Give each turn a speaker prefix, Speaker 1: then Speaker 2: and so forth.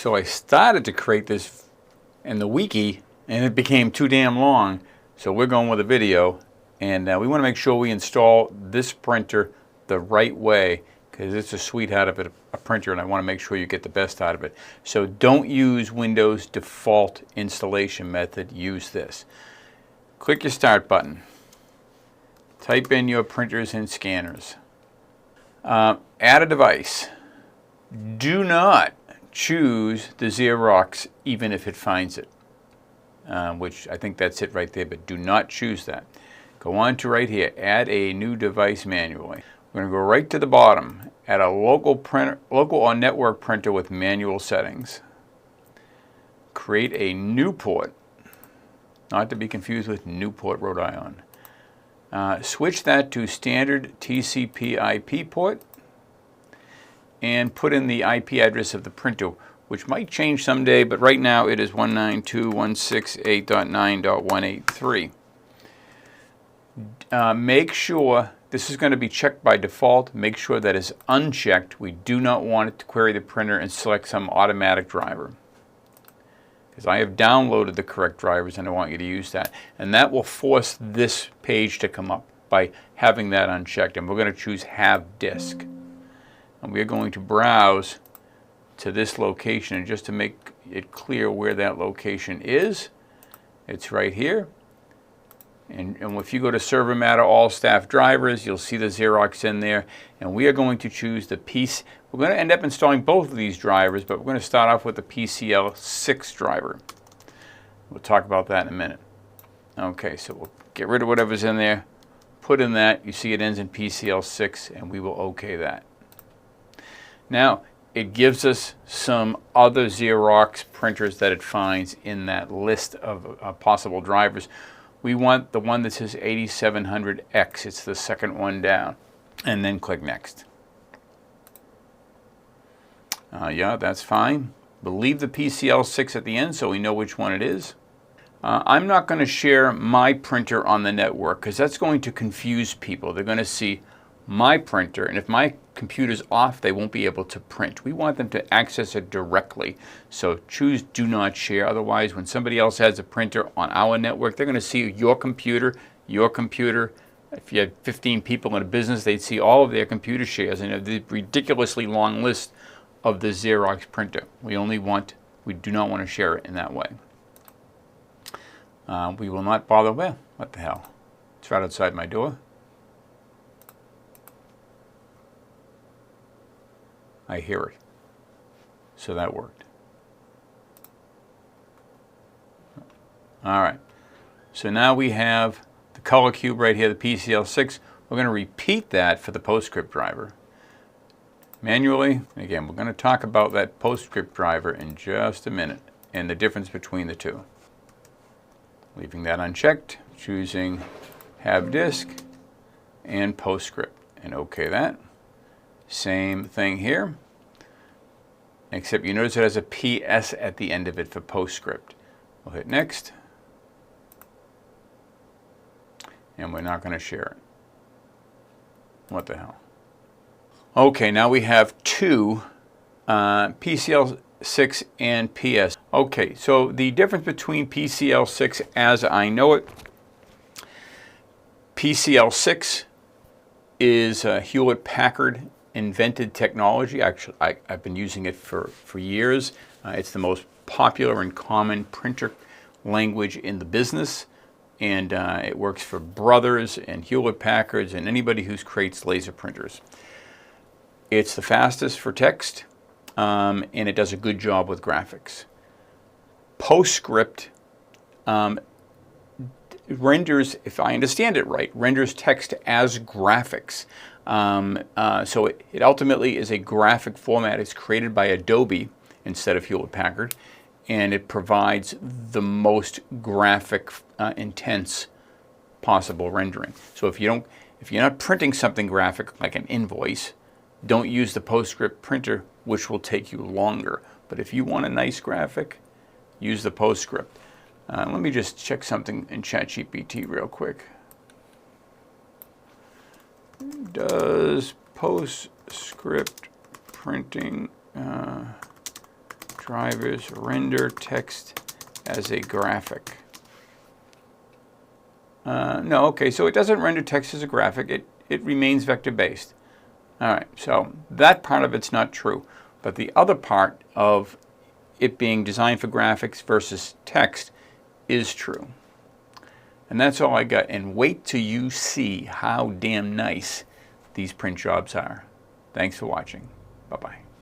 Speaker 1: So I started to create this in the wiki and it became too damn long. So we're going with a video, and we want to make sure we install this printer the right way because it's a sweetheart of a printer and I want to make sure you get the best out of it. So don't use Windows default installation method, use this. Click your start button. Type in your printers and scanners. Add a device. Do not choose the Xerox even if it finds it, which I think that's it right there, but do not choose that. Go on to right here, add a new device manually. We're going to go right to the bottom, add a local or network printer with manual settings. Create a new port, not to be confused with Newport, Rhode Island. Switch that to standard TCP IP port and put in the IP address of the printer, which might change someday, but right now it is 192.168.9.183. Make sure, this is going to be checked by default, make sure that is unchecked. We do not want it to query the printer and select some automatic driver, because I have downloaded the correct drivers and I want you to use that. And that will force this page to come up by having that unchecked. And we're going to choose Have Disk. And we're going to browse to this location, and just to make it clear where that location is, it's right here. And if you go to Server Matter All Staff Drivers, you'll see the Xerox in there. And we are going to choose the PC. We're going to end up installing both of these drivers, but we're going to start off with the PCL6 driver. We'll talk about that in a minute. Okay, so we'll get rid of whatever's in there, put in that. You see it ends in PCL6, and we will OK that. Now, it gives us some other Xerox printers that it finds in that list of possible drivers. We want the one that says 8700X. It's the second one down. And then click Next. Yeah, that's fine. We'll leave the PCL6 at the end so we know which one it is. I'm not going to share my printer on the network because that's going to confuse people. They're going to see my printer, and if my computer's off, they won't be able to print. We want them to access it directly. So choose Do Not Share. Otherwise, when somebody else has a printer on our network, they're going to see your computer. If you had 15 people in a business, they'd see all of their computer shares and the ridiculously long list of the Xerox printer. We do not want to share it in that way. We will not bother. Well, what the hell? It's right outside my door. I hear it. So that worked. All right. So now we have the ColorQube right here, the PCL6. We're going to repeat that for the PostScript driver. Manually, again, we're going to talk about that PostScript driver in just a minute and the difference between the two. Leaving that unchecked, choosing Have Disk and PostScript, and OK that. Same thing here, except you notice it has a PS at the end of it for PostScript. We'll hit Next, and we're not going to share it. What the hell? Okay, now we have two PCL6 and PS. Okay, so the difference between PCL6 as I know it, PCL6 is Hewlett-Packard invented technology. Actually, I've been using it for years. It's the most popular and common printer language in the business, and it works for Brothers and Hewlett-Packards and anybody who creates laser printers. It's the fastest for text, and it does a good job with graphics. PostScript renders, if I understand it right, renders text as graphics. So it ultimately is a graphic format. It's created by Adobe instead of Hewlett-Packard, and it provides the most graphic intense possible rendering. So if you're not printing something graphic like an invoice, don't use the PostScript printer, which will take you longer. But if you want a nice graphic, use the PostScript. Let me just check something in ChatGPT real quick. Does PostScript printing drivers render text as a graphic. No, okay, so it doesn't render text as a graphic. It remains vector-based. All right, so that part of it's not true. But the other part of it being designed for graphics versus text is true. And that's all I got. And wait till you see how damn nice these print jobs are. Thanks for watching. Bye-bye.